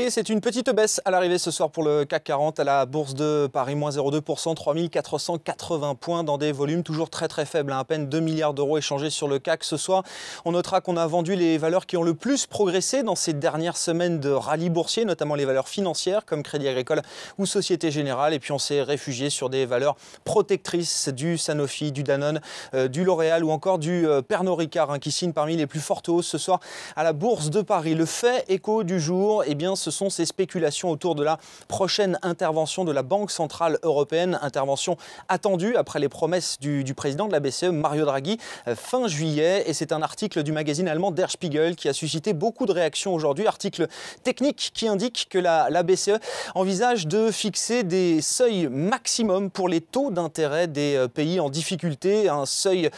Et c'est une petite baisse à l'arrivée ce soir pour le CAC 40 à la Bourse de Paris, moins 0,2%, 3480 points dans des volumes toujours très faibles, à peine 2 milliards d'euros échangés sur le CAC ce soir. On notera qu'on a vendu les valeurs qui ont le plus progressé dans ces dernières semaines de rallye boursier, notamment les valeurs financières comme Crédit Agricole ou Société Générale. Et puis on s'est réfugié sur des valeurs protectrices du Sanofi, du Danone, du L'Oréal ou encore du Pernod Ricard qui signe parmi les plus fortes hausses ce soir à la Bourse de Paris. Le fait écho du jour, eh bien, ce sont ces spéculations autour de la prochaine intervention de la Banque Centrale Européenne, intervention attendue après les promesses du président de la BCE, Mario Draghi, fin juillet. Et c'est un article du magazine allemand Der Spiegel qui a suscité beaucoup de réactions aujourd'hui. Article technique qui indique que la BCE envisage de fixer des seuils maximum pour les taux d'intérêt des pays en difficulté, un seuil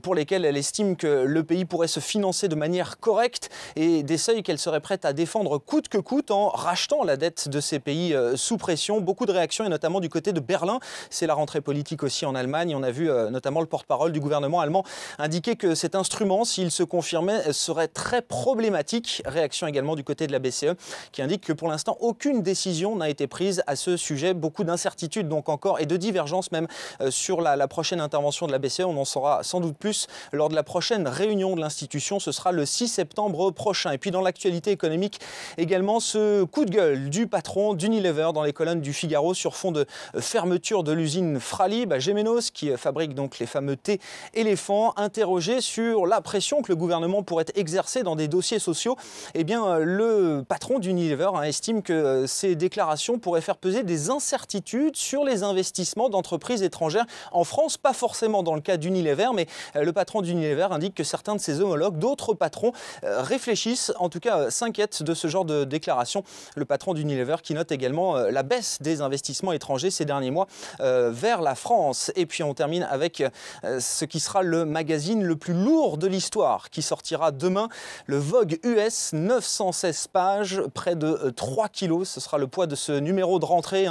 pour lesquels elle estime que le pays pourrait se financer de manière correcte et des seuils qu'elle serait prête à défendre coûte que coûte en rachetant la dette de ces pays sous pression. Beaucoup de réactions et notamment du côté de Berlin. C'est la rentrée politique aussi en Allemagne. On a vu notamment le porte-parole du gouvernement allemand indiquer que cet instrument, s'il se confirmait, serait très problématique. Réaction également du côté de la BCE qui indique que pour l'instant aucune décision n'a été prise à ce sujet. Beaucoup d'incertitudes donc encore et de divergences même sur la prochaine intervention de la BCE. On en saura sans doute plus lors de la prochaine réunion de l'institution. Ce sera le 6 septembre prochain. Et puis dans l'actualité économique également, ce coup de gueule du patron d'Unilever dans les colonnes du Figaro sur fond de fermeture de l'usine Fralib à Gémenos qui fabrique donc les fameux thés éléphants. Interrogé sur la pression que le gouvernement pourrait exercer dans des dossiers sociaux, eh bien le patron d'Unilever estime que ces déclarations pourraient faire peser des incertitudes sur les investissements d'entreprises étrangères en France, pas forcément dans le cas d'Unilever, mais le patron d'Unilever indique que certains de ses homologues, d'autres patrons réfléchissent, en tout cas s'inquiètent de ce genre de déclaration. Le patron d'Unilever qui note également la baisse des investissements étrangers ces derniers mois vers la France. Et puis on termine avec ce qui sera le magazine le plus lourd de l'histoire qui sortira demain, le Vogue US, 916 pages, près de 3 kilos. Ce sera le poids de ce numéro de rentrée,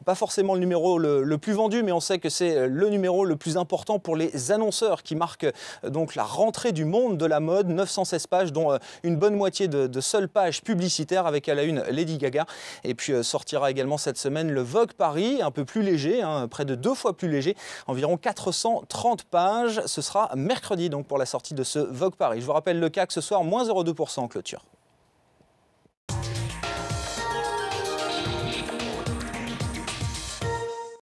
pas forcément le numéro le plus vendu, mais on sait que c'est le numéro le plus important pour les annonceurs qui marque donc la rentrée du monde de la mode. 916 pages dont une bonne moitié de seules pages publicitaires avec à la une Lady Gaga. Et puis sortira également cette semaine le Vogue Paris, un peu plus léger, près de 2 fois plus léger, environ 430 pages. Ce sera mercredi donc pour la sortie de ce Vogue Paris. Je vous rappelle le CAC ce soir, moins 0,2% en clôture.